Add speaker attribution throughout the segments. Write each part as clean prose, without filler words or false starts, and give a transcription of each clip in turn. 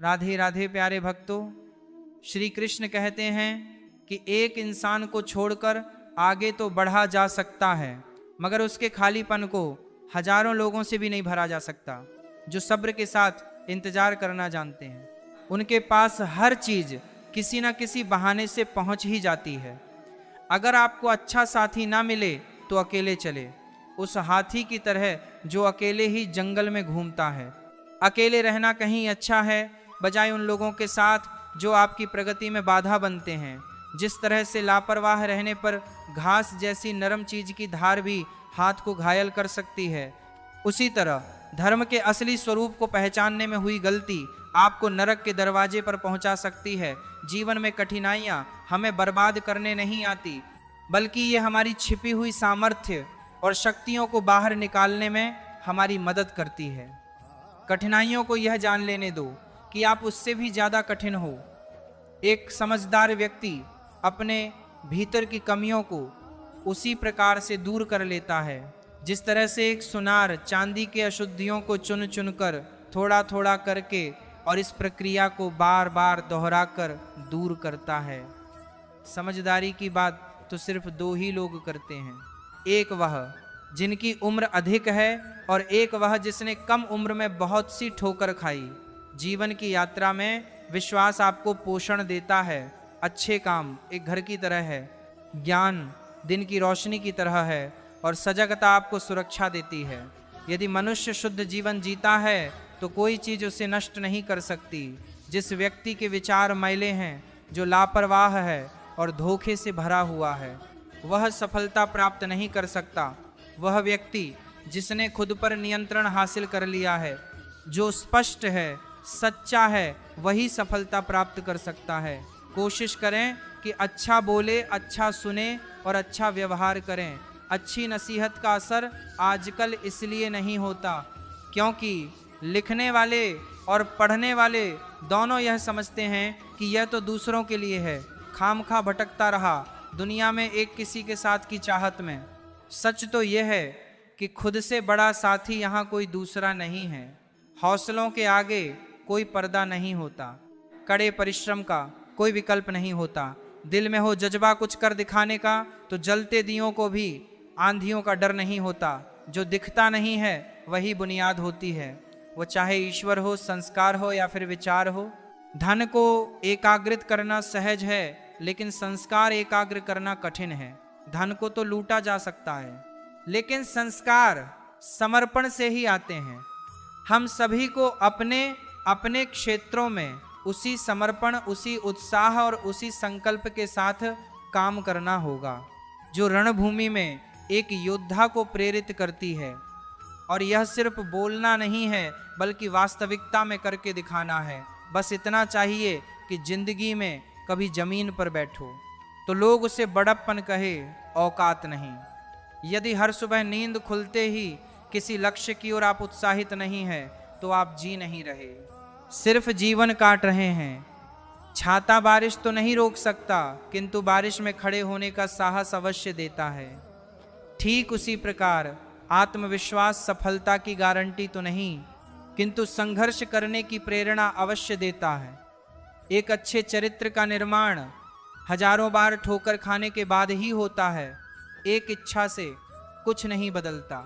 Speaker 1: राधे राधे प्यारे भक्तों, श्री कृष्ण कहते हैं कि एक इंसान को छोड़कर आगे तो बढ़ा जा सकता है, मगर उसके खालीपन को हजारों लोगों से भी नहीं भरा जा सकता जो सब्र के साथ इंतजार करना जानते हैं। उनके पास हर चीज किसी न किसी बहाने से पहुंच ही जाती है। अगर आपको अच्छा साथी ना मिले तो अकेले चले, उस हाथी की तरह जो अकेले ही जंगल में घूमता है। अकेले रहना कहीं अच्छा है, बजाय उन लोगों के साथ जो आपकी प्रगति में बाधा बनते हैं। जिस तरह से लापरवाह रहने पर घास जैसी नरम चीज की धार भी हाथ को घायल कर सकती है, उसी तरह धर्म के असली स्वरूप को पहचानने में हुई गलती आपको नरक के दरवाजे पर पहुंचा सकती है। जीवन में कठिनाइयां हमें बर्बाद करने नहीं आती, बल्कि ये हमारी छिपी हुई सामर्थ्य और शक्तियों को बाहर निकालने में हमारी मदद करती है। कठिनाइयों को यह जान लेने दो कि आप उससे भी ज्यादा कठिन हो। एक समझदार व्यक्ति अपने भीतर की कमियों को उसी प्रकार से दूर कर लेता है जिस तरह से एक सुनार चांदी के अशुद्धियों को चुन चुनकर थोड़ा थोड़ा करके और इस प्रक्रिया को बार बार दोहराकर दूर करता है। समझदारी की बात तो सिर्फ दो ही लोग करते हैं, एक वह जिनकी उम्र अधिक है और एक वह जिसने कम उम्र में बहुत सी ठोकर खाई। जीवन की यात्रा में विश्वास आपको पोषण देता है। अच्छे काम एक घर की तरह है, ज्ञान दिन की रोशनी की तरह है और सजगता आपको सुरक्षा देती है। यदि मनुष्य शुद्ध जीवन जीता है तो कोई चीज उसे नष्ट नहीं कर सकती। जिस व्यक्ति के विचार मैले हैं, जो लापरवाह है और धोखे से भरा हुआ है, वह सफलता प्राप्त नहीं कर सकता। वह व्यक्ति जिसने खुद पर नियंत्रण हासिल कर लिया है, जो स्पष्ट है, सच्चा है, वही सफलता प्राप्त कर सकता है। कोशिश करें कि अच्छा बोले, अच्छा सुने और अच्छा व्यवहार करें। अच्छी नसीहत का असर आजकल इसलिए नहीं होता क्योंकि लिखने वाले और पढ़ने वाले दोनों यह समझते हैं कि यह तो दूसरों के लिए है। खामखा भटकता रहा दुनिया में एक किसी के साथ की चाहत में। सच तो यह है कि खुद से बड़ा साथी यहाँ कोई दूसरा नहीं है। हौसलों के आगे कोई पर्दा नहीं होता, कड़े परिश्रम का कोई विकल्प नहीं होता। दिल में हो जज्बा कुछ कर दिखाने का तो जलते दियों को भी आंधियों का डर नहीं होता। जो दिखता नहीं है वही बुनियाद होती है, वो चाहे ईश्वर हो, संस्कार हो या फिर विचार हो। धन को एकाग्रित करना सहज है, लेकिन संस्कार एकाग्र करना कठिन है। धन को तो लूटा जा सकता है, लेकिन संस्कार समर्पण से ही आते हैं। हम सभी को अपने अपने क्षेत्रों में उसी समर्पण, उसी उत्साह और उसी संकल्प के साथ काम करना होगा जो रणभूमि में एक योद्धा को प्रेरित करती है। और यह सिर्फ बोलना नहीं है, बल्कि वास्तविकता में करके दिखाना है। बस इतना चाहिए कि जिंदगी में कभी जमीन पर बैठो तो लोग उसे बड़प्पन कहे, औकात नहीं। यदि हर सुबह नींद खुलते ही किसी लक्ष्य की ओर आप उत्साहित नहीं है तो आप जी नहीं रहे, सिर्फ जीवन काट रहे हैं। छाता बारिश तो नहीं रोक सकता, किंतु बारिश में खड़े होने का साहस अवश्य देता है। ठीक उसी प्रकार आत्मविश्वास सफलता की गारंटी तो नहीं, किंतु संघर्ष करने की प्रेरणा अवश्य देता है। एक अच्छे चरित्र का निर्माण हजारों बार ठोकर खाने के बाद ही होता है। एक इच्छा से कुछ नहीं बदलता,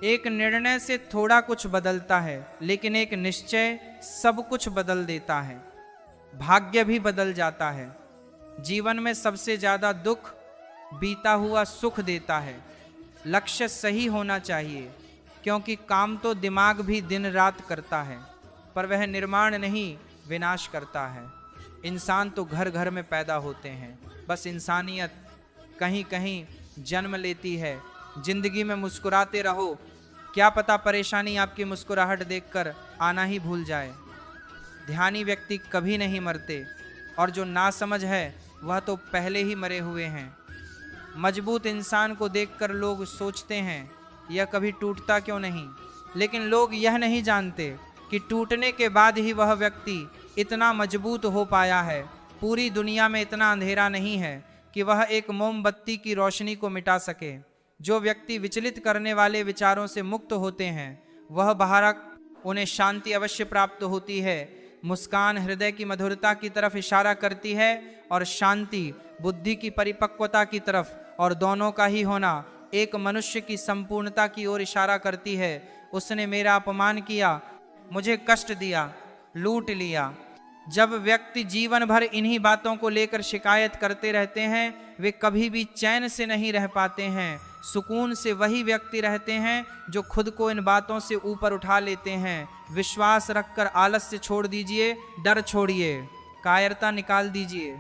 Speaker 1: एक निर्णय से थोड़ा कुछ बदलता है, लेकिन एक निश्चय सब कुछ बदल देता है। भाग्य भी बदल जाता है। जीवन में सबसे ज्यादा दुख बीता हुआ सुख देता है। लक्ष्य सही होना चाहिए, क्योंकि काम तो दिमाग भी दिन रात करता है, पर वह निर्माण नहीं, विनाश करता है। इंसान तो घर घर में पैदा होते हैं, बस इंसानियत कहीं कहीं जन्म लेती है। जिंदगी में मुस्कुराते रहो, क्या पता परेशानी आपकी मुस्कुराहट देखकर आना ही भूल जाए। ध्यानी व्यक्ति कभी नहीं मरते, और जो नासमझ है वह तो पहले ही मरे हुए हैं। मजबूत इंसान को देखकर लोग सोचते हैं यह कभी टूटता क्यों नहीं, लेकिन लोग यह नहीं जानते कि टूटने के बाद ही वह व्यक्ति इतना मजबूत हो पाया है। पूरी दुनिया में इतना अंधेरा नहीं है कि वह एक मोमबत्ती की रोशनी को मिटा सके। जो व्यक्ति विचलित करने वाले विचारों से मुक्त होते हैं, वह बाहर उन्हें शांति अवश्य प्राप्त होती है। मुस्कान हृदय की मधुरता की तरफ इशारा करती है और शांति बुद्धि की परिपक्वता की तरफ, और दोनों का ही होना एक मनुष्य की संपूर्णता की ओर इशारा करती है। उसने मेरा अपमान किया, मुझे कष्ट दिया, लूट लिया। जब व्यक्ति जीवन भर इन्हीं बातों को लेकर शिकायत करते रहते हैं, वे कभी भी चैन से नहीं रह पाते हैं। सुकून से वही व्यक्ति रहते हैं जो खुद को इन बातों से ऊपर उठा लेते हैं। विश्वास रखकर आलस्य छोड़ दीजिए, डर छोड़िए, कायरता निकाल दीजिए,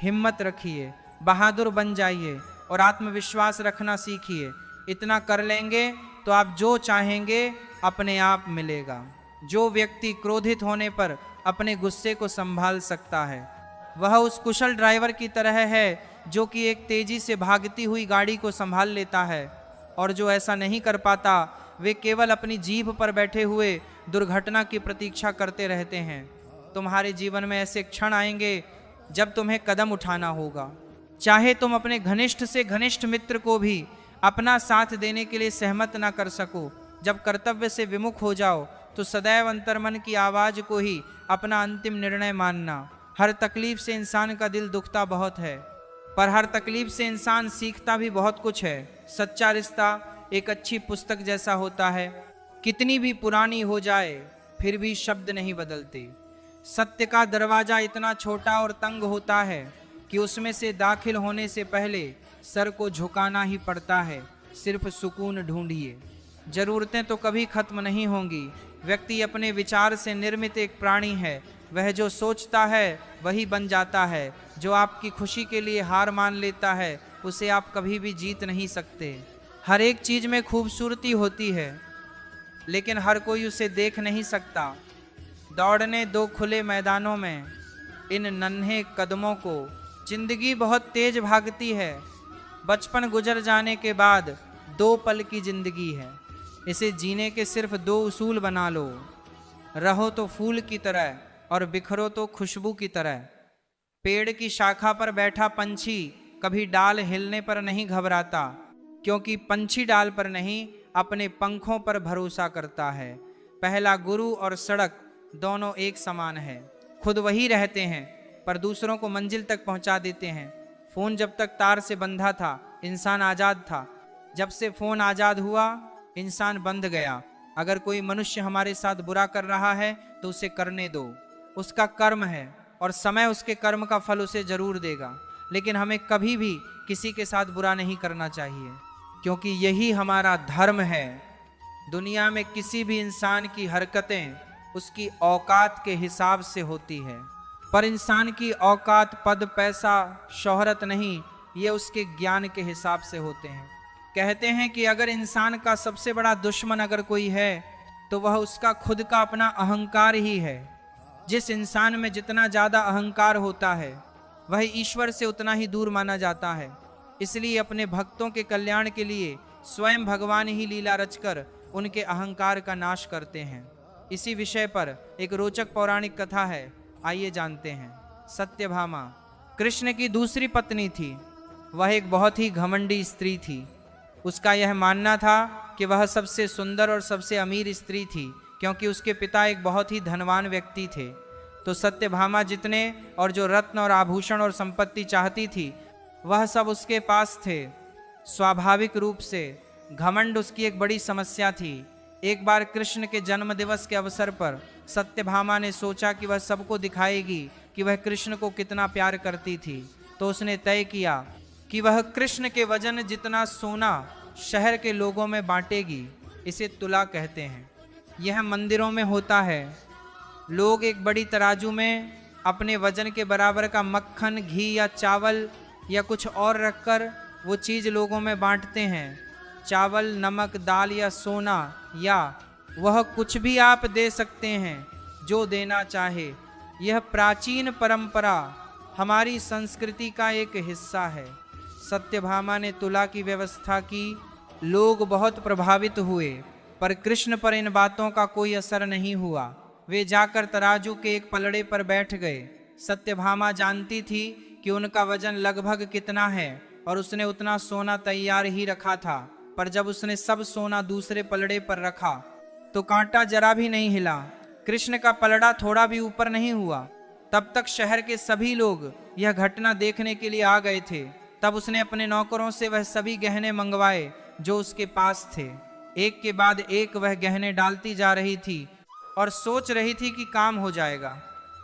Speaker 1: हिम्मत रखिए, बहादुर बन जाइए और आत्मविश्वास रखना सीखिए। इतना कर लेंगे तो आप जो चाहेंगे अपने आप मिलेगा। जो व्यक्ति क्रोधित होने पर अपने गुस्से को संभाल सकता है, वह उस कुशल ड्राइवर की तरह है जो कि एक तेजी से भागती हुई गाड़ी को संभाल लेता है। और जो ऐसा नहीं कर पाता, वे केवल अपनी जीभ पर बैठे हुए दुर्घटना की प्रतीक्षा करते रहते हैं। तुम्हारे जीवन में ऐसे क्षण आएंगे जब तुम्हें कदम उठाना होगा। चाहे तुम अपने घनिष्ठ से घनिष्ठ मित्र को भी अपना साथ देने के लिए सहमत ना कर सको, जब कर्तव्य से विमुख हो जाओ तो सदैव अंतर्मन की आवाज को ही अपना अंतिम निर्णय मानना। हर तकलीफ से इंसान का दिल दुखता बहुत है, पर हर तकलीफ से इंसान सीखता भी बहुत कुछ है। सच्चा रिश्ता एक अच्छी पुस्तक जैसा होता है, कितनी भी पुरानी हो जाए फिर भी शब्द नहीं बदलते। सत्य का दरवाजा इतना छोटा और तंग होता है कि उसमें से दाखिल होने से पहले सर को झुकाना ही पड़ता है। सिर्फ सुकून ढूंढिए, जरूरतें तो कभी खत्म नहीं होंगी। व्यक्ति अपने विचार से निर्मित एक प्राणी है। वह जो सोचता है वही बन जाता है। जो आपकी खुशी के लिए हार मान लेता है उसे आप कभी भी जीत नहीं सकते। हर एक चीज में खूबसूरती होती है, लेकिन हर कोई उसे देख नहीं सकता। दौड़ने दो खुले मैदानों में इन नन्हे कदमों को, जिंदगी बहुत तेज भागती है। बचपन गुजर जाने के बाद 2 पल की जिंदगी है, इसे जीने के सिर्फ 2 उसूल बना लो। रहो तो फूल की तरह और बिखरो तो खुशबू की तरह। पेड़ की शाखा पर बैठा पंछी कभी डाल हिलने पर नहीं घबराता, क्योंकि पंछी डाल पर नहीं अपने पंखों पर भरोसा करता है। पहला गुरु और सड़क दोनों एक समान है। खुद वही रहते हैं पर दूसरों को मंजिल तक पहुंचा देते हैं। फोन जब तक तार से बंधा था इंसान आजाद था, जब से फोन आजाद हुआ इंसान बंध गया। अगर कोई मनुष्य हमारे साथ बुरा कर रहा है तो उसे करने दो, उसका कर्म है और समय उसके कर्म का फल उसे जरूर देगा। लेकिन हमें कभी भी किसी के साथ बुरा नहीं करना चाहिए, क्योंकि यही हमारा धर्म है। दुनिया में किसी भी इंसान की हरकतें उसकी औकात के हिसाब से होती है, पर इंसान की औकात पद, पैसा, शोहरत नहीं, ये उसके ज्ञान के हिसाब से होते हैं। कहते हैं कि अगर इंसान का सबसे बड़ा दुश्मन अगर कोई है तो वह उसका खुद का अपना अहंकार ही है। जिस इंसान में जितना ज्यादा अहंकार होता है वह ईश्वर से उतना ही दूर माना जाता है। इसलिए अपने भक्तों के कल्याण के लिए स्वयं भगवान ही लीला रचकर उनके अहंकार का नाश करते हैं। इसी विषय पर एक रोचक पौराणिक कथा है, आइए जानते हैं। सत्यभामा कृष्ण की दूसरी पत्नी थी। वह एक बहुत ही घमंडी स्त्री थी। उसका यह मानना था कि वह सबसे सुंदर और सबसे अमीर स्त्री थी, क्योंकि उसके पिता एक बहुत ही धनवान व्यक्ति थे। तो सत्यभामा जितने और जो रत्न और आभूषण और संपत्ति चाहती थी वह सब उसके पास थे। स्वाभाविक रूप से घमंड उसकी एक बड़ी समस्या थी। एक बार कृष्ण के जन्म दिवस के अवसर पर सत्यभामा ने सोचा कि वह सबको दिखाएगी कि वह कृष्ण को कितना प्यार करती थी। तो उसने तय किया कि वह कृष्ण के वजन जितना सोना शहर के लोगों में बांटेगी। इसे तुला कहते हैं। यह मंदिरों में होता है। लोग एक बड़ी तराजू में अपने वजन के बराबर का मक्खन, घी या चावल या कुछ और रखकर वो चीज़ लोगों में बांटते हैं। चावल, नमक, दाल या सोना या वह कुछ भी आप दे सकते हैं जो देना चाहे। यह प्राचीन परंपरा हमारी संस्कृति का एक हिस्सा है। सत्यभामा ने तुला की व्यवस्था की। लोग बहुत प्रभावित हुए, पर कृष्ण पर इन बातों का कोई असर नहीं हुआ। वे जाकर तराजू के एक पलड़े पर बैठ गए। सत्यभामा जानती थी कि उनका वजन लगभग कितना है और उसने उतना सोना तैयार ही रखा था। पर जब उसने सब सोना दूसरे पलड़े पर रखा तो कांटा जरा भी नहीं हिला। कृष्ण का पलड़ा थोड़ा भी ऊपर नहीं हुआ। तब तक शहर के सभी लोग यह घटना देखने के लिए आ गए थे। तब उसने अपने नौकरों से वह सभी गहने मंगवाए जो उसके पास थे। एक के बाद एक वह गहने डालती जा रही थी और सोच रही थी कि काम हो जाएगा,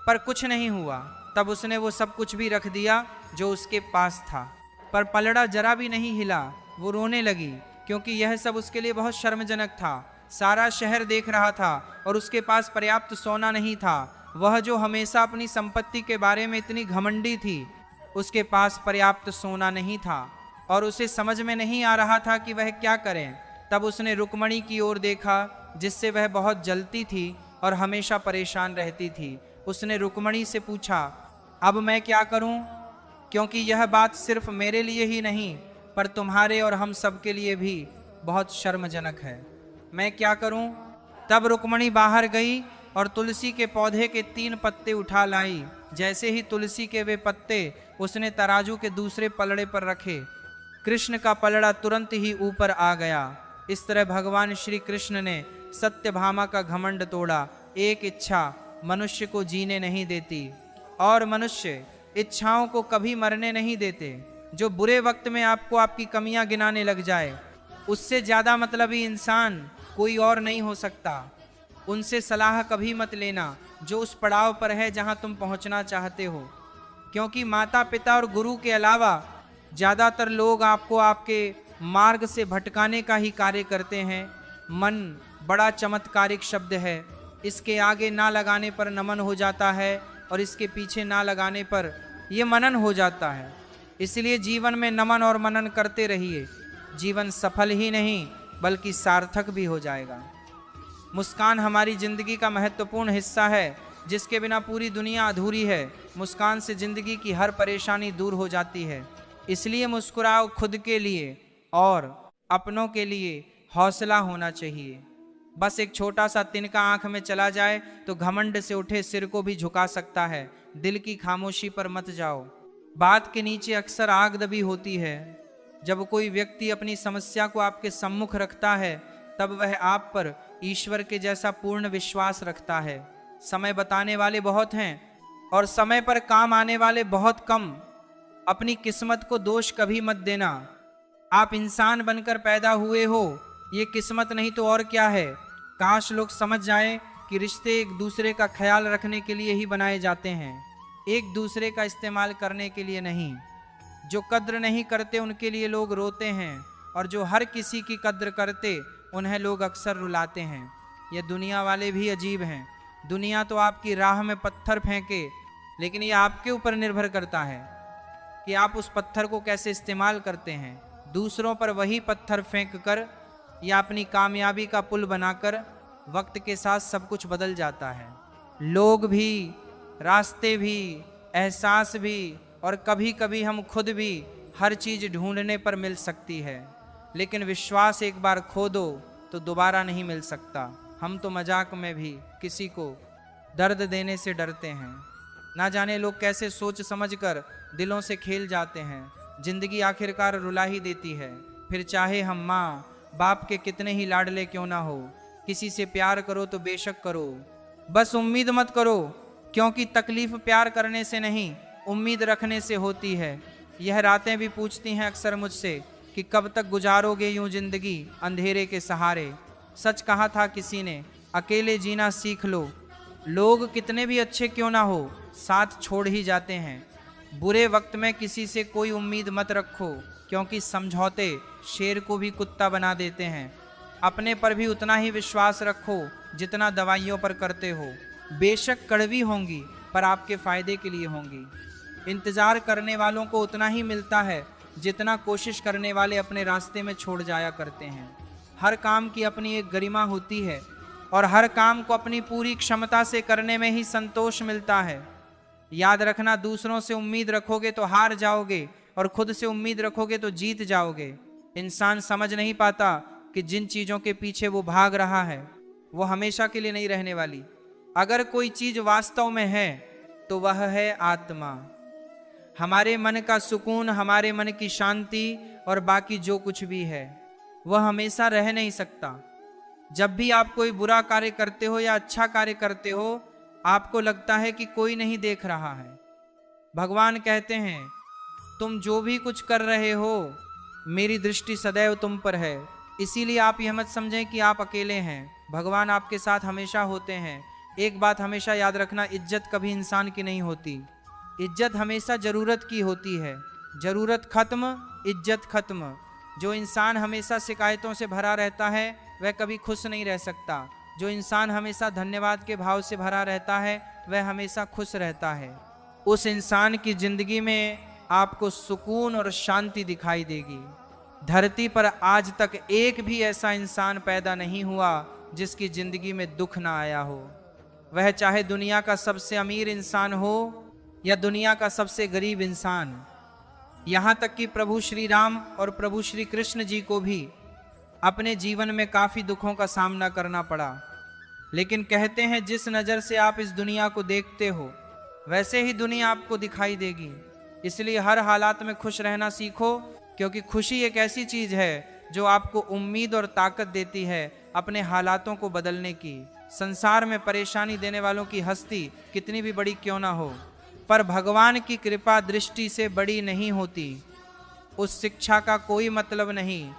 Speaker 1: पर कुछ नहीं हुआ। तब उसने वो सब कुछ भी रख दिया जो उसके पास था, पर पलड़ा जरा भी नहीं हिला। वो रोने लगी क्योंकि यह सब उसके लिए बहुत शर्मजनक था। सारा शहर देख रहा था और उसके पास पर्याप्त सोना नहीं था। वह जो हमेशा अपनी संपत्ति के बारे में इतनी घमंडी थी, उसके पास पर्याप्त सोना नहीं था और उसे समझ में नहीं आ रहा था कि वह क्या करे। तब उसने रुक्मणी की ओर देखा, जिससे वह बहुत जलती थी और हमेशा परेशान रहती थी। उसने रुक्मणी से पूछा, अब मैं क्या करूं? क्योंकि यह बात सिर्फ मेरे लिए ही नहीं पर तुम्हारे और हम सब के लिए भी बहुत शर्मजनक है। मैं क्या करूं? तब रुक्मणी बाहर गई और तुलसी के पौधे के 3 पत्ते उठा लाई। जैसे ही तुलसी के वे पत्ते उसने तराजू के दूसरे पलड़े पर रखे, कृष्ण का पलड़ा तुरंत ही ऊपर आ गया। इस तरह भगवान श्री कृष्ण ने सत्यभामा का घमंड तोड़ा। एक इच्छा मनुष्य को जीने नहीं देती और मनुष्य इच्छाओं को कभी मरने नहीं देते। जो बुरे वक्त में आपको आपकी कमियां गिनाने लग जाए, उससे ज्यादा मतलबी इंसान कोई और नहीं हो सकता। उनसे सलाह कभी मत लेना जो उस पड़ाव पर है जहां तुम पहुंचना चाहते हो, क्योंकि माता पिता और गुरु के अलावा ज्यादातर लोग आपको आपके मार्ग से भटकाने का ही कार्य करते हैं। मन बड़ा चमत्कारिक शब्द है। इसके आगे ना लगाने पर नमन हो जाता है और इसके पीछे ना लगाने पर यह मनन हो जाता है। इसलिए जीवन में नमन और मनन करते रहिए। जीवन सफल ही नहीं बल्कि सार्थक भी हो जाएगा। मुस्कान हमारी जिंदगी का महत्वपूर्ण हिस्सा है, जिसके बिना पूरी दुनिया अधूरी है। मुस्कान से जिंदगी की हर परेशानी दूर हो जाती है। इसलिए मुस्कुराओ। खुद के लिए और अपनों के लिए हौसला होना चाहिए। बस एक छोटा सा तिनका आंख में चला जाए तो घमंड से उठे सिर को भी झुका सकता है। दिल की खामोशी पर मत जाओ। बात के नीचे अक्सर आग दबी होती है। जब कोई व्यक्ति अपनी समस्या को आपके सम्मुख रखता है, तब वह आप पर ईश्वर के जैसा पूर्ण विश्वास रखता है। समय बताने वाले बहुत हैं और समय पर काम आने वाले बहुत कम। अपनी किस्मत को दोष कभी मत देना। आप इंसान बनकर पैदा हुए हो, ये किस्मत नहीं तो और क्या है। काश लोग समझ जाएं कि रिश्ते एक दूसरे का ख्याल रखने के लिए ही बनाए जाते हैं, एक दूसरे का इस्तेमाल करने के लिए नहीं। जो कद्र नहीं करते उनके लिए लोग रोते हैं और जो हर किसी की कद्र करते उन्हें लोग अक्सर रुलाते हैं। ये दुनिया वाले भी अजीब हैं। दुनिया तो आपकी राह में पत्थर फेंके, लेकिन ये आपके ऊपर निर्भर करता है कि आप उस पत्थर को कैसे इस्तेमाल करते हैं। दूसरों पर वही पत्थर फेंक कर या अपनी कामयाबी का पुल बनाकर वक्त के साथ सब कुछ बदल जाता है। लोग भी, रास्ते भी, एहसास भी और कभी कभी हम खुद भी हर चीज ढूंढने पर मिल सकती है, लेकिन विश्वास एक बार खो दो तो दोबारा नहीं मिल सकता। हम तो मजाक में भी किसी को दर्द देने से डरते हैं। ना जाने लोग कैसे सोच समझकर दिलों से खेल जाते हैं। जिंदगी आखिरकार रुला ही देती है। फिर चाहे हम माँ बाप के कितने ही लाडले क्यों ना हो, किसी से प्यार करो तो बेशक करो, बस उम्मीद मत करो, क्योंकि तकलीफ प्यार करने से नहीं उम्मीद रखने से होती है। यह रातें भी पूछती हैं अक्सर मुझसे कि कब तक गुजारोगे यूं जिंदगी अंधेरे के सहारे। सच कहा था किसी ने, अकेले जीना सीख लो। लोग कितने भी अच्छे क्यों ना हो, साथ छोड़ ही जाते हैं। बुरे वक्त में किसी से कोई उम्मीद मत रखो, क्योंकि समझौते शेर को भी कुत्ता बना देते हैं। अपने पर भी उतना ही विश्वास रखो जितना दवाइयों पर करते हो। बेशक कड़वी होंगी पर आपके फायदे के लिए होंगी। इंतजार करने वालों को उतना ही मिलता है जितना कोशिश करने वाले अपने रास्ते में छोड़ जाया करते हैं। हर काम की अपनी एक गरिमा होती है और हर काम को अपनी पूरी क्षमता से करने में ही संतोष मिलता है। याद रखना, दूसरों से उम्मीद रखोगे तो हार जाओगे और खुद से उम्मीद रखोगे तो जीत जाओगे। इंसान समझ नहीं पाता कि जिन चीज़ों के पीछे वो भाग रहा है वो हमेशा के लिए नहीं रहने वाली। अगर कोई चीज़ वास्तव में है तो वह है आत्मा। हमारे मन का सुकून, हमारे मन की शांति और बाकी जो कुछ भी है वह हमेशा रह नहीं सकता। जब भी आप कोई बुरा कार्य करते हो या अच्छा कार्य करते हो, आपको लगता है कि कोई नहीं देख रहा है। भगवान कहते हैं, तुम जो भी कुछ कर रहे हो, मेरी दृष्टि सदैव तुम पर है। इसीलिए आप यह मत समझें कि आप अकेले हैं, भगवान आपके साथ हमेशा होते हैं। एक बात हमेशा याद रखना, इज्जत कभी इंसान की नहीं होती। इज्जत हमेशा ज़रूरत की होती है। ज़रूरत खत्म, इज्जत खत्म। जो इंसान हमेशा शिकायतों से भरा रहता है, वह कभी खुश नहीं रह सकता। जो इंसान हमेशा धन्यवाद के भाव से भरा रहता है, वह हमेशा खुश रहता है। उस इंसान की जिंदगी में आपको सुकून और शांति दिखाई देगी। धरती पर आज तक एक भी ऐसा इंसान पैदा नहीं हुआ जिसकी जिंदगी में दुख ना आया हो। वह चाहे दुनिया का सबसे अमीर इंसान हो या दुनिया का सबसे गरीब इंसान। यहाँ तक कि प्रभु श्री राम और प्रभु श्री कृष्ण जी को भी अपने जीवन में काफ़ी दुखों का सामना करना पड़ा। लेकिन कहते हैं, जिस नज़र से आप इस दुनिया को देखते हो, वैसे ही दुनिया आपको दिखाई देगी। इसलिए हर हालात में खुश रहना सीखो, क्योंकि खुशी एक ऐसी चीज़ है जो आपको उम्मीद और ताकत देती है अपने हालातों को बदलने की। संसार में परेशानी देने वालों की हस्ती कितनी भी बड़ी क्यों ना हो, पर भगवान की कृपा दृष्टि से बड़ी नहीं होती। उस शिक्षा का कोई मतलब नहीं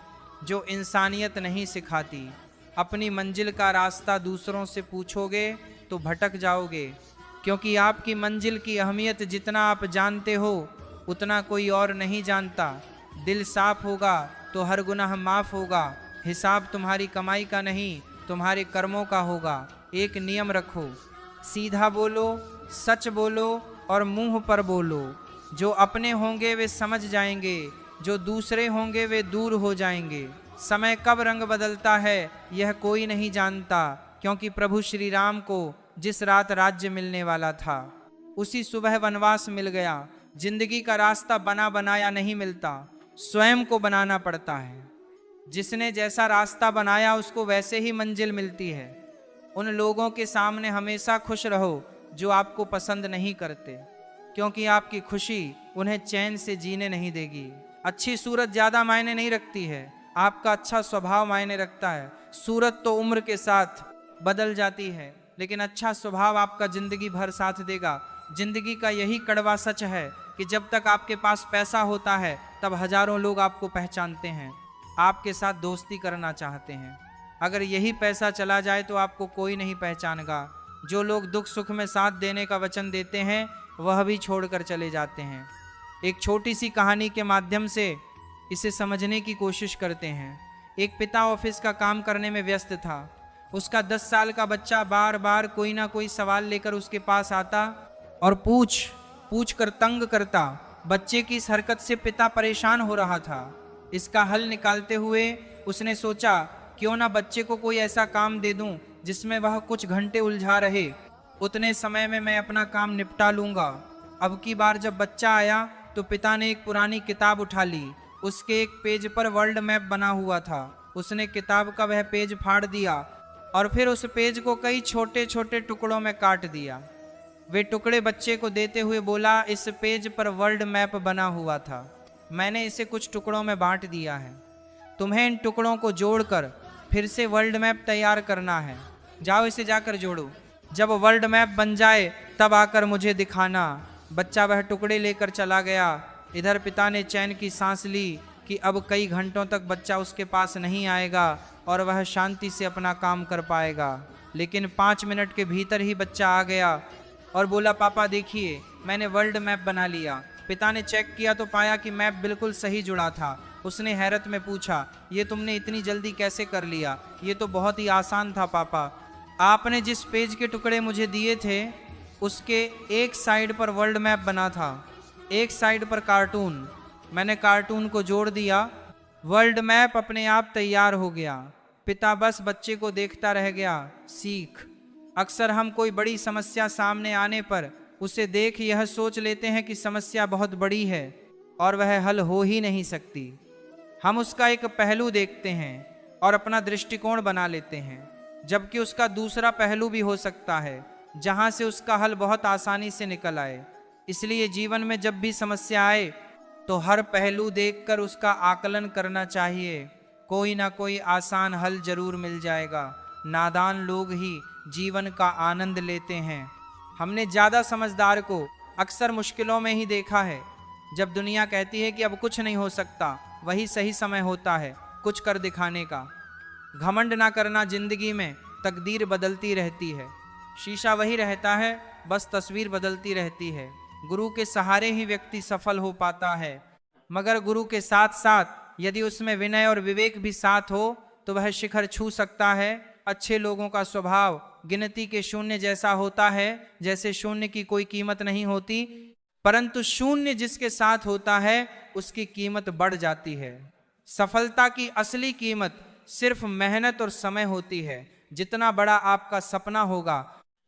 Speaker 1: जो इंसानियत नहीं सिखाती। अपनी मंजिल का रास्ता दूसरों से पूछोगे तो भटक जाओगे, क्योंकि आपकी मंजिल की अहमियत जितना आप जानते हो उतना कोई और नहीं जानता। दिल साफ होगा तो हर गुनाह माफ होगा। हिसाब तुम्हारी कमाई का नहीं, तुम्हारे कर्मों का होगा। एक नियम रखो, सीधा बोलो, सच बोलो और मुंह पर बोलो। जो अपने होंगे वे समझ जाएंगे, जो दूसरे होंगे वे दूर हो जाएंगे। समय कब रंग बदलता है यह कोई नहीं जानता, क्योंकि प्रभु श्री राम को जिस रात राज्य मिलने वाला था उसी सुबह वनवास मिल गया। जिंदगी का रास्ता बना बनाया नहीं मिलता, स्वयं को बनाना पड़ता है। जिसने जैसा रास्ता बनाया उसको वैसे ही मंजिल मिलती है। उन लोगों के सामने हमेशा खुश रहो जो आपको पसंद नहीं करते, क्योंकि आपकी खुशी उन्हें चैन से जीने नहीं देगी। अच्छी सूरत ज़्यादा मायने नहीं रखती है, आपका अच्छा स्वभाव मायने रखता है। सूरत तो उम्र के साथ बदल जाती है, लेकिन अच्छा स्वभाव आपका जिंदगी भर साथ देगा। जिंदगी का यही कड़वा सच है कि जब तक आपके पास पैसा होता है तब हजारों लोग आपको पहचानते हैं, आपके साथ दोस्ती करना चाहते हैं। अगर यही पैसा चला जाए तो आपको कोई नहीं पहचानेगा। जो लोग दुख सुख में साथ देने का वचन देते हैं वह भी छोड़कर चले जाते हैं। एक छोटी सी कहानी के माध्यम से इसे समझने की कोशिश करते हैं। एक पिता ऑफिस का काम करने में व्यस्त था। उसका 10 साल का बच्चा बार बार कोई ना कोई सवाल लेकर उसके पास आता और पूछ कर तंग करता। बच्चे की इस हरकत से पिता परेशान हो रहा था। इसका हल निकालते हुए उसने सोचा, क्यों ना बच्चे को कोई ऐसा काम दे दूं जिसमें वह कुछ घंटे उलझा रहे। उतने समय में मैं अपना काम निपटा लूंगा। अब की बार जब बच्चा आया तो पिता ने एक पुरानी किताब उठा ली। उसके एक पेज पर वर्ल्ड मैप बना हुआ था। उसने किताब का वह पेज फाड़ दिया और फिर उस पेज को कई छोटे छोटे टुकड़ों में काट दिया। वे टुकड़े बच्चे को देते हुए बोला, इस पेज पर वर्ल्ड मैप बना हुआ था, मैंने इसे कुछ टुकड़ों में बांट दिया है। तुम्हें इन टुकड़ों को जोड़कर फिर से वर्ल्ड मैप तैयार करना है। जाओ इसे जाकर जोड़ो। जब वर्ल्ड मैप बन जाए तब आकर मुझे दिखाना। बच्चा वह टुकड़े लेकर चला गया। इधर पिता ने चैन की सांस ली कि अब कई घंटों तक बच्चा उसके पास नहीं आएगा और वह शांति से अपना काम कर पाएगा। लेकिन 5 मिनट के भीतर ही बच्चा आ गया और बोला, पापा देखिए मैंने वर्ल्ड मैप बना लिया। पिता ने चेक किया तो पाया कि मैप बिल्कुल सही जुड़ा था। उसने हैरत में पूछा, ये तुमने इतनी जल्दी कैसे कर लिया? ये तो बहुत ही आसान था पापा। आपने जिस पेज के टुकड़े मुझे दिए थे उसके एक साइड पर वर्ल्ड मैप बना था, एक साइड पर कार्टून। मैंने कार्टून को जोड़ दिया, वर्ल्ड मैप अपने आप तैयार हो गया। पिता बस बच्चे को देखता रह गया। सीख, अक्सर हम कोई बड़ी समस्या सामने आने पर उसे देख यह सोच लेते हैं कि समस्या बहुत बड़ी है और वह हल हो ही नहीं सकती। हम उसका एक पहलू देखते हैं और अपना दृष्टिकोण बना लेते हैं, जबकि उसका दूसरा पहलू भी हो सकता है जहां से उसका हल बहुत आसानी से निकल आए। इसलिए जीवन में जब भी समस्या आए तो हर पहलू देखकर उसका आकलन करना चाहिए। कोई ना कोई आसान हल जरूर मिल जाएगा। नादान लोग ही जीवन का आनंद लेते हैं। हमने ज़्यादा समझदार को अक्सर मुश्किलों में ही देखा है। जब दुनिया कहती है कि अब कुछ नहीं हो सकता, वही सही समय होता है कुछ कर दिखाने का। घमंड ना करना, जिंदगी में तकदीर बदलती रहती है। शीशा वही रहता है, बस तस्वीर बदलती रहती है। गुरु के सहारे ही व्यक्ति सफल हो पाता है, मगर गुरु के साथ साथ यदि उसमें विनय और विवेक भी साथ हो तो वह शिखर छू सकता है। अच्छे लोगों का स्वभाव गिनती के शून्य जैसा होता है, जैसे शून्य की कोई कीमत नहीं होती, परंतु शून्य जिसके साथ होता है उसकी कीमत बढ़ जाती है। सफलता की असली कीमत सिर्फ मेहनत और समय होती है। जितना बड़ा आपका सपना होगा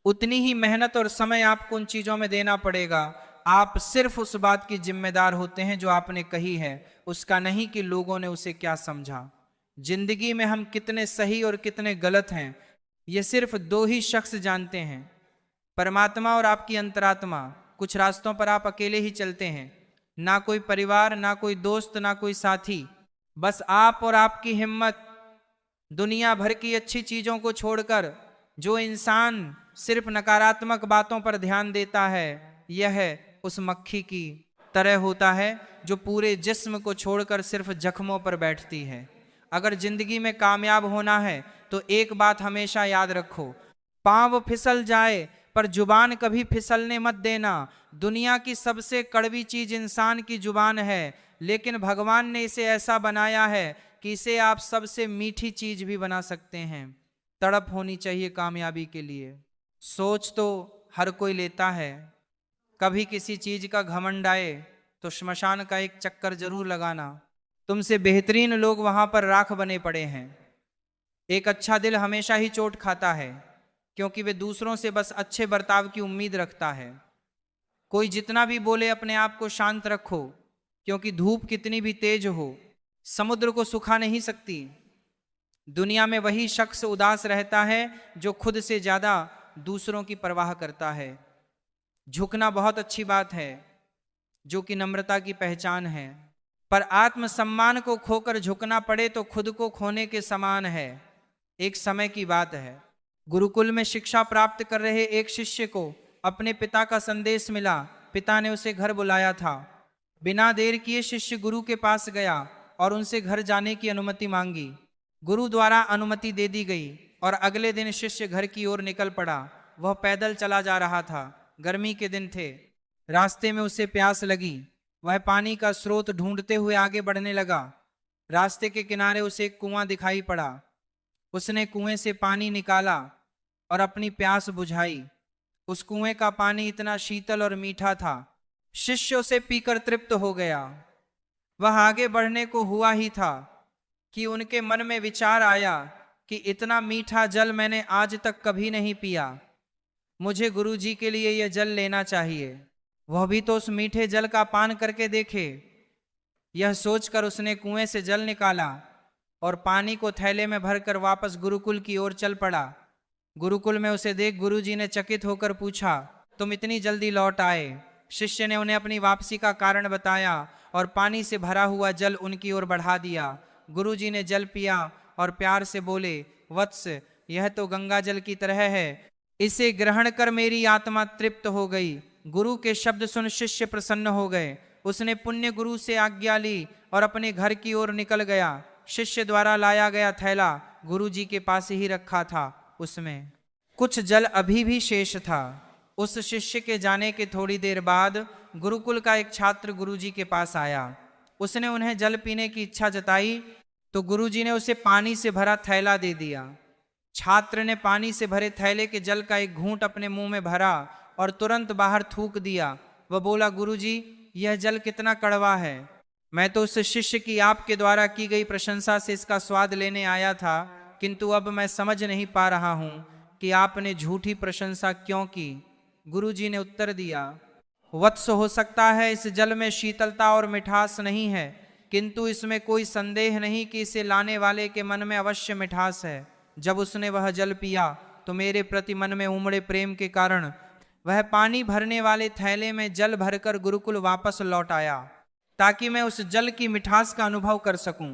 Speaker 1: उतनी ही मेहनत और समय आपको उन चीजों में देना पड़ेगा। आप सिर्फ उस बात की जिम्मेदार होते हैं जो आपने कही है, उसका नहीं कि लोगों ने उसे क्या समझा। जिंदगी में हम कितने सही और कितने गलत हैं, ये सिर्फ दो ही शख्स जानते हैं, परमात्मा और आपकी अंतरात्मा। कुछ रास्तों पर आप अकेले ही चलते हैं, ना कोई परिवार, ना कोई दोस्त, ना कोई साथी, बस आप और आपकी हिम्मत। दुनिया भर की अच्छी चीजों को छोड़कर जो इंसान सिर्फ नकारात्मक बातों पर ध्यान देता है, यह उस मक्खी की तरह होता है जो पूरे जिस्म को छोड़कर सिर्फ जख्मों पर बैठती है। अगर जिंदगी में कामयाब होना है तो एक बात हमेशा याद रखो, पांव फिसल जाए पर जुबान कभी फिसलने मत देना। दुनिया की सबसे कड़वी चीज इंसान की जुबान है, लेकिन भगवान ने इसे ऐसा बनाया है कि इसे आप सबसे मीठी चीज भी बना सकते हैं। तड़प होनी चाहिए कामयाबी के लिए। सोच तो हर कोई लेता है, कभी किसी चीज का घमंड आए तो श्मशान का एक चक्कर जरूर लगाना। तुमसे बेहतरीन लोग वहां पर राख बने पड़े हैं। एक अच्छा दिल हमेशा ही चोट खाता है, क्योंकि वे दूसरों से बस अच्छे बर्ताव की उम्मीद रखता है। कोई जितना भी बोले अपने आप को शांत रखो, क्योंकि धूप कितनी भी तेज हो समुद्र को सुखा नहीं सकती। दुनिया में वही शख्स उदास रहता है जो खुद से ज्यादा दूसरों की परवाह करता है। झुकना बहुत अच्छी बात है, जो कि नम्रता की पहचान है, पर आत्मसम्मान को खोकर झुकना पड़े तो खुद को खोने के समान है। एक समय की बात है, गुरुकुल में शिक्षा प्राप्त कर रहे एक शिष्य को अपने पिता का संदेश मिला। पिता ने उसे घर बुलाया था। बिना देर किए शिष्य गुरु के पास गया और उनसे घर जाने की अनुमति मांगी। गुरु द्वारा अनुमति दे दी गई और अगले दिन शिष्य घर की ओर निकल पड़ा। वह पैदल चला जा रहा था। गर्मी के दिन थे। रास्ते में उसे प्यास लगी। वह पानी का स्रोत ढूंढते हुए आगे बढ़ने लगा। रास्ते के किनारे उसे एक कुआं दिखाई पड़ा। उसने कुएं से पानी निकाला और अपनी प्यास बुझाई। उस कुएं का पानी इतना शीतल और मीठा था, शिष्य उसे पीकर तृप्त हो गया। वह आगे बढ़ने को हुआ ही था कि उनके मन में विचार आया कि इतना मीठा जल मैंने आज तक कभी नहीं पिया, मुझे गुरुजी के लिए यह जल लेना चाहिए। वह भी तो उस मीठे जल का पान करके देखे। यह सोचकर उसने कुएं से जल निकाला और पानी को थैले में भरकर वापस गुरुकुल की ओर चल पड़ा। गुरुकुल में उसे देख गुरुजी ने चकित होकर पूछा, तुम इतनी जल्दी लौट आए? शिष्य ने उन्हें अपनी वापसी का कारण बताया और पानी से भरा हुआ जल उनकी ओर बढ़ा दिया। गुरुजी ने जल पिया और प्यार से बोले, वत्स, यह तो गंगा जल की तरह है, इसे ग्रहण कर मेरी आत्मा तृप्त हो गई। गुरु के शब्द सुन शिष्य प्रसन्न हो गए। उसने पुण्य गुरु से आज्ञा ली और अपने घर की ओर निकल गया। शिष्य द्वारा लाया गया थैला गुरुजी के पास ही रखा था। उसमें कुछ जल अभी भी शेष था। उस शिष्य के जाने के थोड़ी देर बाद गुरुकुल का एक छात्र गुरुजी के पास आया। उसने उन्हें जल पीने की इच्छा जताई तो गुरुजी ने उसे पानी से भरा थैला दे दिया। छात्र ने पानी से भरे थैले के जल का एक घूंट अपने मुंह में भरा और तुरंत बाहर थूक दिया। वह बोला, गुरुजी, यह जल कितना कड़वा है। मैं तो उस शिष्य की आपके द्वारा की गई प्रशंसा से इसका स्वाद लेने आया था, किंतु अब मैं समझ नहीं पा रहा हूं कि आपने झूठी प्रशंसा क्यों की। गुरुजी ने उत्तर दिया, वत्स, हो सकता है इस जल में शीतलता और मिठास नहीं है, किंतु इसमें कोई संदेह नहीं कि इसे लाने वाले के मन में अवश्य मिठास है। जब उसने वह जल पिया तो मेरे प्रति मन में उमड़े प्रेम के कारण वह पानी भरने वाले थैले में जल भरकर गुरुकुल वापस लौट आया, ताकि मैं उस जल की मिठास का अनुभव कर सकूं।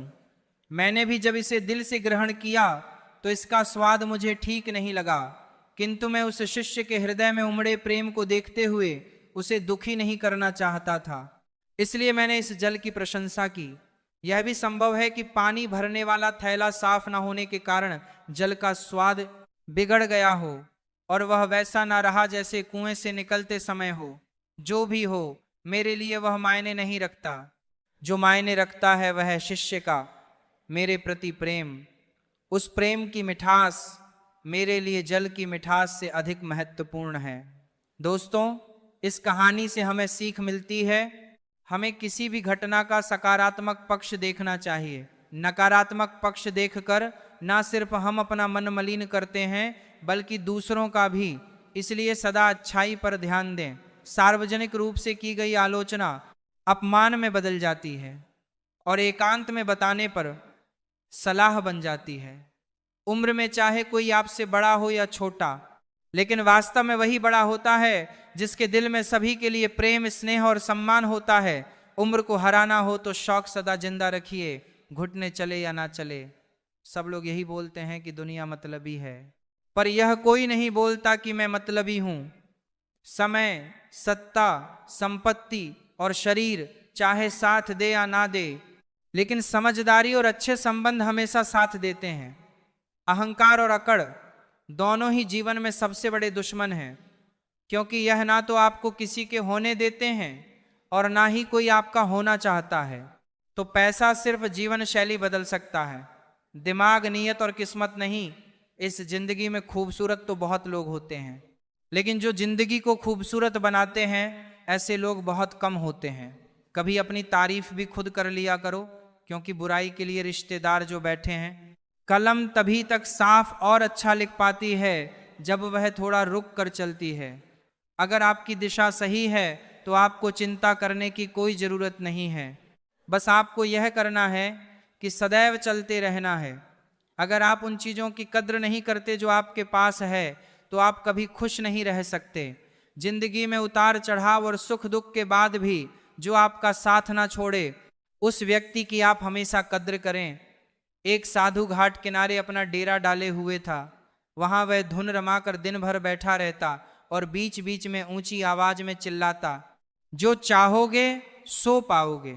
Speaker 1: मैंने भी जब इसे दिल से ग्रहण किया तो इसका स्वाद मुझे ठीक नहीं लगा, किंतु मैं उस शिष्य के हृदय में उमड़े प्रेम को देखते हुए उसे दुखी नहीं करना चाहता था, इसलिए मैंने इस जल की प्रशंसा की। यह भी संभव है कि पानी भरने वाला थैला साफ न होने के कारण जल का स्वाद बिगड़ गया हो और वह वैसा ना रहा जैसे कुएं से निकलते समय हो। जो भी हो, मेरे लिए वह मायने नहीं रखता। जो मायने रखता है वह है शिष्य का मेरे प्रति प्रेम। उस प्रेम की मिठास मेरे लिए जल की मिठास से अधिक महत्वपूर्ण है। दोस्तों, इस कहानी से हमें सीख मिलती है, हमें किसी भी घटना का सकारात्मक पक्ष देखना चाहिए। नकारात्मक पक्ष देखकर ना सिर्फ हम अपना मन मलिन करते हैं बल्कि दूसरों का भी। इसलिए सदा अच्छाई पर ध्यान दें। सार्वजनिक रूप से की गई आलोचना अपमान में बदल जाती है और एकांत में बताने पर सलाह बन जाती है। उम्र में चाहे कोई आपसे बड़ा हो या छोटा, लेकिन वास्तव में वही बड़ा होता है जिसके दिल में सभी के लिए प्रेम, स्नेह और सम्मान होता है। उम्र को हराना हो तो शौक सदा जिंदा रखिए, घुटने चले या ना चले। सब लोग यही बोलते हैं कि दुनिया मतलबी है, पर यह कोई नहीं बोलता कि मैं मतलबी हूं। समय, सत्ता, संपत्ति और शरीर चाहे साथ दे या ना दे, लेकिन समझदारी और अच्छे संबंध हमेशा साथ देते हैं। अहंकार और अकड़ दोनों ही जीवन में सबसे बड़े दुश्मन हैं, क्योंकि यह ना तो आपको किसी के होने देते हैं और ना ही कोई आपका होना चाहता है। तो पैसा सिर्फ जीवन शैली बदल सकता है, दिमाग, नीयत और किस्मत नहीं। इस जिंदगी में खूबसूरत तो बहुत लोग होते हैं, लेकिन जो जिंदगी को खूबसूरत बनाते हैं ऐसे लोग बहुत कम होते हैं। कभी अपनी तारीफ भी खुद कर लिया करो, क्योंकि बुराई के लिए रिश्तेदार जो बैठे हैं। कलम तभी तक साफ और अच्छा लिख पाती है जब वह थोड़ा रुक कर चलती है। अगर आपकी दिशा सही है तो आपको चिंता करने की कोई ज़रूरत नहीं है। बस आपको यह करना है कि सदैव चलते रहना है। अगर आप उन चीज़ों की कद्र नहीं करते जो आपके पास है तो आप कभी खुश नहीं रह सकते। जिंदगी में उतार चढ़ाव और सुख दुख के बाद भी जो आपका साथ ना छोड़े, उस व्यक्ति की आप हमेशा कद्र करें। एक साधु घाट किनारे अपना डेरा डाले हुए था। वहां वह धुन रमाकर दिन भर बैठा रहता और बीच बीच में ऊंची आवाज में चिल्लाता, जो चाहोगे सो पाओगे।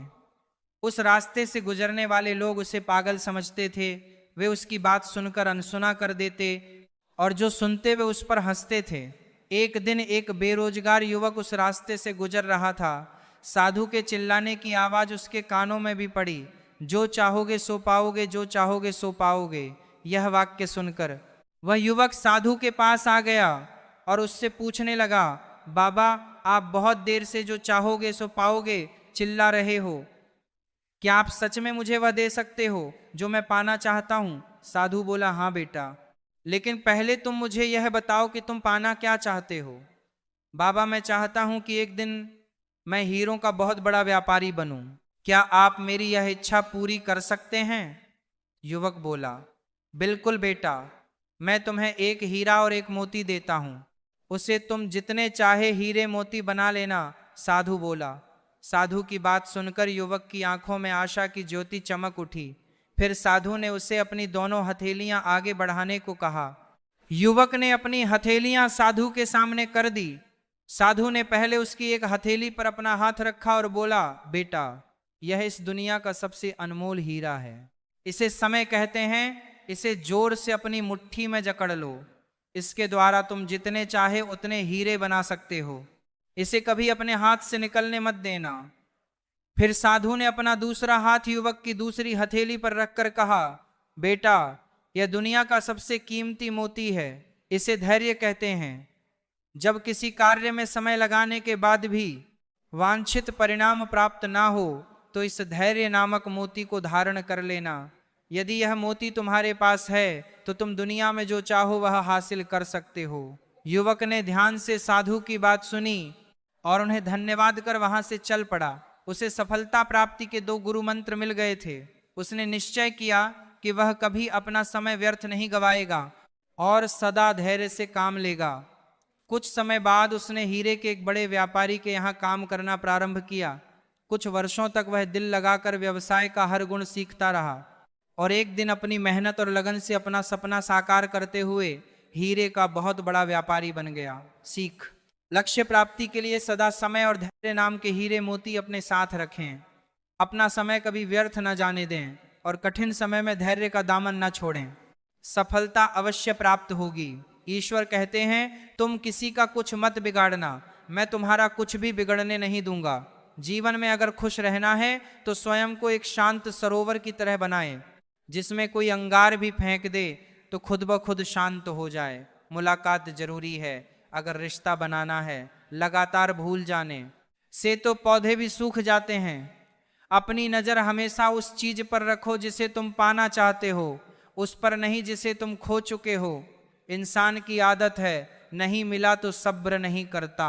Speaker 1: उस रास्ते से गुजरने वाले लोग उसे पागल समझते थे। वे उसकी बात सुनकर अनसुना कर देते और जो सुनते वे उस पर हंसते थे। एक दिन एक बेरोजगार युवक उस रास्ते से गुजर रहा था। साधु के चिल्लाने की आवाज उसके कानों में भी पड़ी, जो चाहोगे सो पाओगे, जो चाहोगे सो पाओगे। यह वाक्य सुनकर वह युवक साधु के पास आ गया और उससे पूछने लगा, बाबा, आप बहुत देर से जो चाहोगे सो पाओगे चिल्ला रहे हो, क्या आप सच में मुझे वह दे सकते हो जो मैं पाना चाहता हूं? साधु बोला, हाँ बेटा, लेकिन पहले तुम मुझे यह बताओ कि तुम पाना क्या चाहते हो। बाबा, मैं चाहता हूं कि एक दिन मैं हीरों का बहुत बड़ा व्यापारी बनूं। क्या आप मेरी यह इच्छा पूरी कर सकते हैं? युवक बोला, बिल्कुल बेटा, मैं तुम्हें एक हीरा और एक मोती देता हूं, उसे तुम जितने चाहे हीरे मोती बना लेना। साधु बोला। साधु की बात सुनकर युवक की आंखों में आशा की ज्योति चमक उठी। फिर साधु ने उसे अपनी दोनों हथेलियां आगे बढ़ाने को कहा। युवक ने अपनी हथेलियां साधु के सामने कर दी। साधु ने पहले उसकी एक हथेली पर अपना हाथ रखा और बोला, बेटा, यह इस दुनिया का सबसे अनमोल हीरा है। इसे समय कहते हैं। इसे जोर से अपनी मुट्ठी में जकड़ लो। इसके द्वारा तुम जितने चाहे उतने हीरे बना सकते हो। इसे कभी अपने हाथ से निकलने मत देना। फिर साधु ने अपना दूसरा हाथ युवक की दूसरी हथेली पर रखकर कहा, बेटा, यह दुनिया का सबसे कीमती मोती है। इसे धैर्य कहते हैं। जब किसी कार्य में समय लगाने के बाद भी वांछित परिणाम प्राप्त ना हो तो इस धैर्य नामक मोती को धारण कर लेना। यदि यह मोती तुम्हारे पास है तो तुम दुनिया में जो चाहो वह हासिल कर सकते हो। युवक ने ध्यान से साधु की बात सुनी और उन्हें धन्यवाद कर वहां से चल पड़ा। उसे सफलता प्राप्ति के 2 गुरु मंत्र मिल गए थे। उसने निश्चय किया कि वह कभी अपना समय व्यर्थ नहीं गवाएगा और सदा धैर्य से काम लेगा। कुछ समय बाद उसने हीरे के एक बड़े व्यापारी के यहाँ काम करना प्रारंभ किया। कुछ वर्षों तक वह दिल लगाकर व्यवसाय का हर गुण सीखता रहा। और एक दिन अपनी मेहनत और लगन से अपना सपना साकार करते हुए हीरे का बहुत बड़ा व्यापारी बन गया। सीख, लक्ष्य प्राप्ति के लिए सदा समय और धैर्य नाम के हीरे मोती अपने साथ रखें। अपना समय कभी व्यर्थ न जाने दें और कठिन समय में धैर्य का दामन न छोड़ें। सफलता अवश्य प्राप्त होगी। ईश्वर कहते हैं, तुम किसी का कुछ मत बिगाड़ना, मैं तुम्हारा कुछ भी बिगड़ने नहीं दूंगा। जीवन में अगर खुश रहना है तो स्वयं को एक शांत सरोवर की तरह बनाएं, जिसमें कोई अंगार भी फेंक दे तो खुद ब खुद शांत हो जाए। मुलाकात जरूरी है, अगर रिश्ता बनाना है। लगातार भूल जाने से तो पौधे भी सूख जाते हैं। अपनी नजर हमेशा उस चीज पर रखो जिसे तुम पाना चाहते हो, उस पर नहीं जिसे तुम खो चुके हो। इंसान की आदत है, नहीं मिला तो सब्र नहीं करता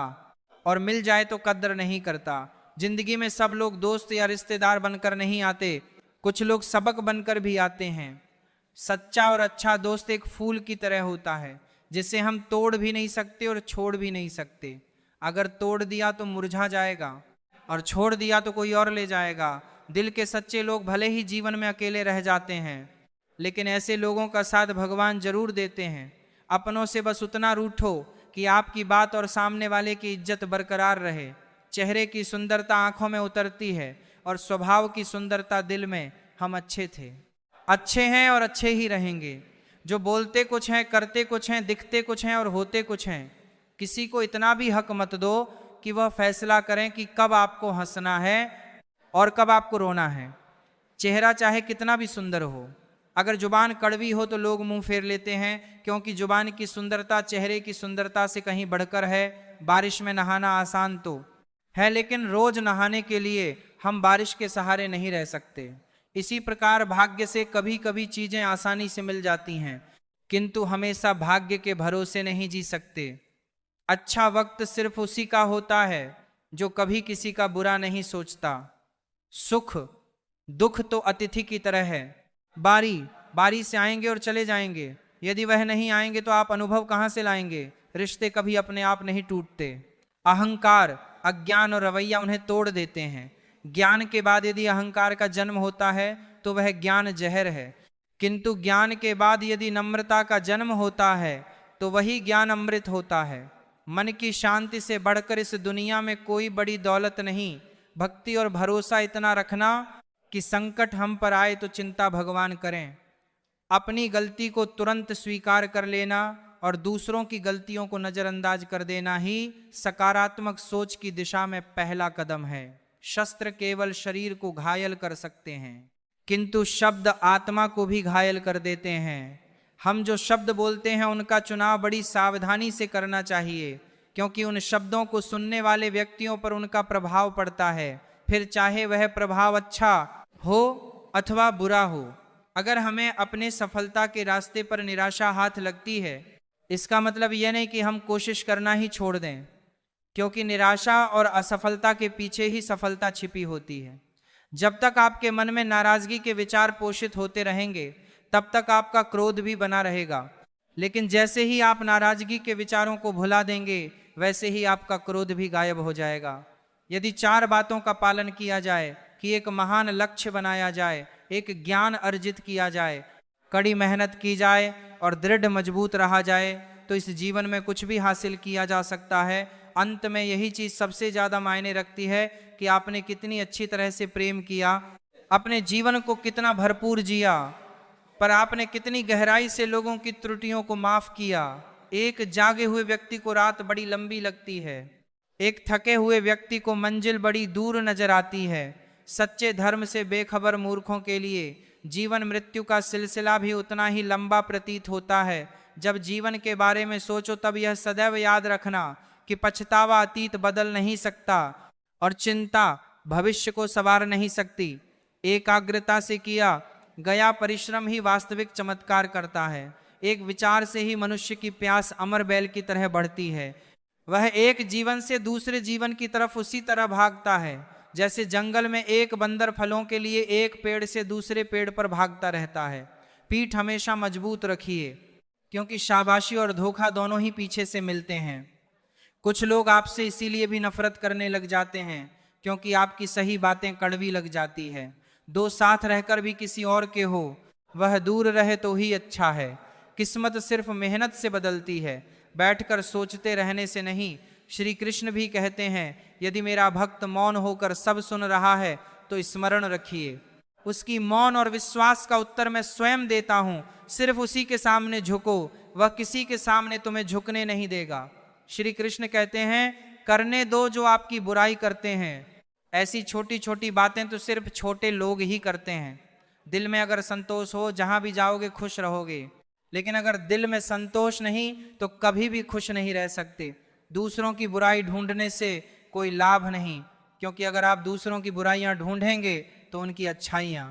Speaker 1: और मिल जाए तो कद्र नहीं करता। जिंदगी में सब लोग दोस्त या रिश्तेदार बनकर नहीं आते, कुछ लोग सबक बनकर भी आते हैं। सच्चा और अच्छा दोस्त एक फूल की तरह होता है, जिसे हम तोड़ भी नहीं सकते और छोड़ भी नहीं सकते। अगर तोड़ दिया तो मुरझा जाएगा और छोड़ दिया तो कोई और ले जाएगा। दिल के सच्चे लोग भले ही जीवन में अकेले रह जाते हैं, लेकिन ऐसे लोगों का साथ भगवान जरूर देते हैं। अपनों से बस उतना रूठो कि आपकी बात और सामने वाले की इज्जत बरकरार रहे। चेहरे की सुंदरता आंखों में उतरती है और स्वभाव की सुंदरता दिल में। हम अच्छे थे, अच्छे हैं और अच्छे ही रहेंगे। जो बोलते कुछ हैं, करते कुछ हैं, दिखते कुछ हैं और होते कुछ हैं। किसी को इतना भी हक मत दो कि वह फैसला करें कि कब आपको हंसना है और कब आपको रोना है। चेहरा चाहे कितना भी सुंदर हो, अगर जुबान कड़वी हो तो लोग मुंह फेर लेते हैं, क्योंकि जुबान की सुंदरता चेहरे की सुंदरता से कहीं बढ़कर है। बारिश में नहाना आसान तो है, लेकिन रोज नहाने के लिए हम बारिश के सहारे नहीं रह सकते। इसी प्रकार भाग्य से कभी कभी चीजें आसानी से मिल जाती हैं, किंतु हमेशा भाग्य के भरोसे नहीं जी सकते। अच्छा वक्त सिर्फ उसी का होता है जो कभी किसी का बुरा नहीं सोचता। सुख दुख तो अतिथि की तरह है, बारी बारी से आएंगे और चले जाएंगे। यदि वह नहीं आएंगे तो आप अनुभव कहां से लाएंगे। रिश्ते कभी अपने आप नहीं टूटते। अहंकार, अज्ञान और रवैया उन्हें तोड़ देते हैं। ज्ञान के बाद यदि अहंकार का जन्म होता है तो वह ज्ञान जहर है, किंतु ज्ञान के बाद यदि नम्रता का जन्म होता है तो वही ज्ञान अमृत होता है। मन की शांति से बढ़कर इस दुनिया में कोई बड़ी दौलत नहीं। भक्ति और भरोसा इतना रखना कि संकट हम पर आए तो चिंता भगवान करें। अपनी गलती को तुरंत स्वीकार कर लेना और दूसरों की गलतियों को नजरअंदाज कर देना ही सकारात्मक सोच की दिशा में पहला कदम है। शस्त्र केवल शरीर को घायल कर सकते हैं, किंतु शब्द आत्मा को भी घायल कर देते हैं। हम जो शब्द बोलते हैं उनका चुनाव बड़ी सावधानी से करना चाहिए, क्योंकि उन शब्दों को सुनने वाले व्यक्तियों पर उनका प्रभाव पड़ता है, फिर चाहे वह प्रभाव अच्छा हो अथवा बुरा हो। अगर हमें अपने सफलता के रास्ते पर निराशा हाथ लगती है, इसका मतलब यह नहीं कि हम कोशिश करना ही छोड़ दें, क्योंकि निराशा और असफलता के पीछे ही सफलता छिपी होती है। जब तक आपके मन में नाराजगी के विचार पोषित होते रहेंगे, तब तक आपका क्रोध भी बना रहेगा। लेकिन जैसे ही आप नाराजगी के विचारों को भुला देंगे, वैसे ही आपका क्रोध भी गायब हो जाएगा। यदि 4 बातों का पालन किया जाए कि एक महान लक्ष्य बनाया जाए, एक ज्ञान अर्जित किया जाए, कड़ी मेहनत की जाए और दृढ़ मजबूत रहा जाए, तो इस जीवन में कुछ भी हासिल किया जा सकता है। अंत में यही चीज सबसे ज्यादा मायने रखती है कि आपने कितनी अच्छी तरह से प्रेम किया, अपने जीवन को कितना भरपूर जिया, पर आपने कितनी गहराई से लोगों की त्रुटियों को माफ किया। एक जागे हुए व्यक्ति को रात बड़ी लंबी लगती है, एक थके हुए व्यक्ति को मंजिल बड़ी दूर नजर आती है। सच्चे धर्म से बेखबर मूर्खों के लिए जीवन मृत्यु का सिलसिला भी उतना ही लंबा प्रतीत होता है। जब जीवन के बारे में सोचो तब यह सदैव याद रखना कि पछतावा अतीत बदल नहीं सकता और चिंता भविष्य को संवार नहीं सकती। एकाग्रता से किया गया परिश्रम ही वास्तविक चमत्कार करता है। एक विचार से ही मनुष्य की प्यास अमर बैल की तरह बढ़ती है। वह एक जीवन से दूसरे जीवन की तरफ उसी तरह भागता है जैसे जंगल में एक बंदर फलों के लिए एक पेड़ से दूसरे पेड़ पर भागता रहता है। पीठ हमेशा मजबूत रखिए, क्योंकि शाबाशी और धोखा दोनों ही पीछे से मिलते हैं। कुछ लोग आपसे इसीलिए भी नफरत करने लग जाते हैं क्योंकि आपकी सही बातें कड़वी लग जाती है। दो साथ रहकर भी किसी और के हो वह दूर रहे तो ही अच्छा है। किस्मत सिर्फ मेहनत से बदलती है, बैठकर सोचते रहने से नहीं। श्री कृष्ण भी कहते हैं, यदि मेरा भक्त मौन होकर सब सुन रहा है तो स्मरण रखिए, उसकी मौन और विश्वास का उत्तर मैं स्वयं देता हूं। सिर्फ उसी के सामने झुको, वह किसी के सामने तुम्हें झुकने नहीं देगा। श्री कृष्ण कहते हैं, करने दो जो आपकी बुराई करते हैं। ऐसी छोटी छोटी बातें तो सिर्फ छोटे लोग ही करते हैं। दिल में अगर संतोष हो, जहां भी जाओगे खुश रहोगे, लेकिन अगर दिल में संतोष नहीं तो कभी भी खुश नहीं रह सकते। दूसरों की बुराई ढूंढने से कोई लाभ नहीं, क्योंकि अगर आप दूसरों की बुराइयां ढूंढेंगे तो उनकी अच्छाइयां